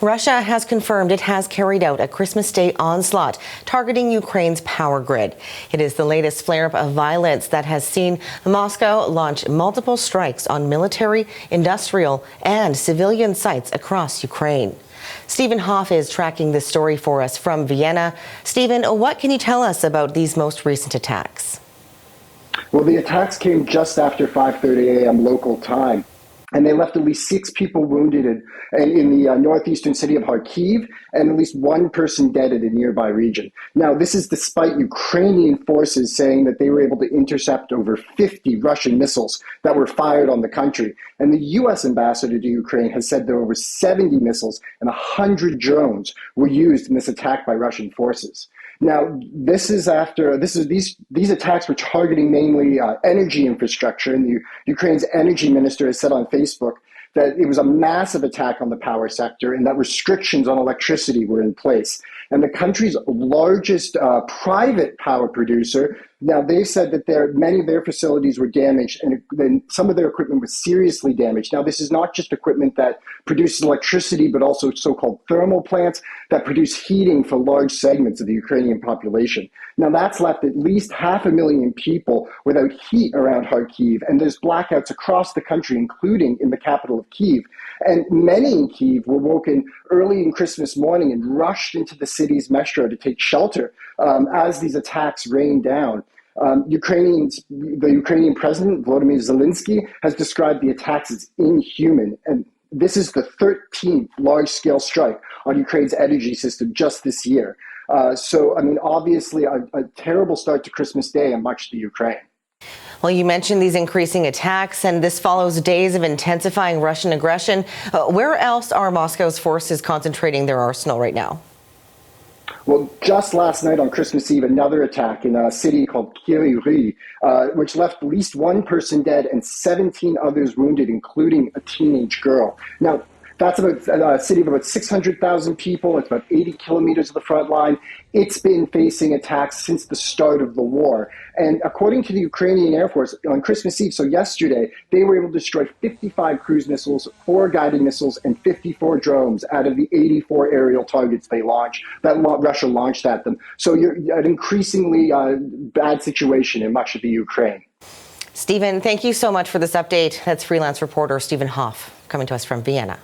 Russia has confirmed it has carried out a Christmas Day onslaught targeting Ukraine's power grid. It is the latest flare-up of violence that has seen Moscow launch multiple strikes on military, industrial, and civilian sites across Ukraine. Stephen Hoff is tracking this story for us from Vienna. Stephen, what can you tell us about these most recent attacks? Well, the attacks came just after 5:30 a.m. local time, and they left at least 6 people wounded in the northeastern city of Kharkiv, and at least 1 person dead in a nearby region. Now, this is despite Ukrainian forces saying that they were able to intercept over 50 Russian missiles that were fired on the country. And the U.S. ambassador to Ukraine has said that over 70 missiles and 100 drones were used in this attack by Russian forces. Now, these attacks were targeting mainly energy infrastructure, and Ukraine's energy minister has said on Facebook that it was a massive attack on the power sector and that restrictions on electricity were in place. And the country's largest private power producer, now they've said that many of their facilities were damaged, and then some of their equipment was seriously damaged. Now, this is not just equipment that produces electricity, but also so-called thermal plants that produce heating for large segments of the Ukrainian population. Now, that's left at least 500,000 people without heat around Kharkiv, and there's blackouts across the country, including in the capital of Kyiv. And many in Kyiv were woken early in Christmas morning and rushed into the city's metro to take shelter as these attacks rained down. The Ukrainian President Volodymyr Zelenskyy has described the attacks as inhuman, and this is the 13th large-scale strike on Ukraine's energy system just this year. Obviously a terrible start to Christmas Day in much of the Ukraine. Well, you mentioned these increasing attacks, and this follows days of intensifying Russian aggression. Where else are Moscow's forces concentrating their arsenal right now? Well, just last night on Christmas Eve, another attack in a city called Kryvyi, which left at least 1 person dead and 17 others wounded, including a teenage girl. Now, that's about a city of about 600,000 people. It's about 80 kilometers of the front line. It's been facing attacks since the start of the war. And according to the Ukrainian Air Force, on Christmas Eve, so yesterday, they were able to destroy 55 cruise missiles, 4 guided missiles, and 54 drones out of the 84 aerial targets that Russia launched at them. So you're an increasingly bad situation in much of the Ukraine. Stephen, thank you so much for this update. That's freelance reporter Stephen Hoff coming to us from Vienna.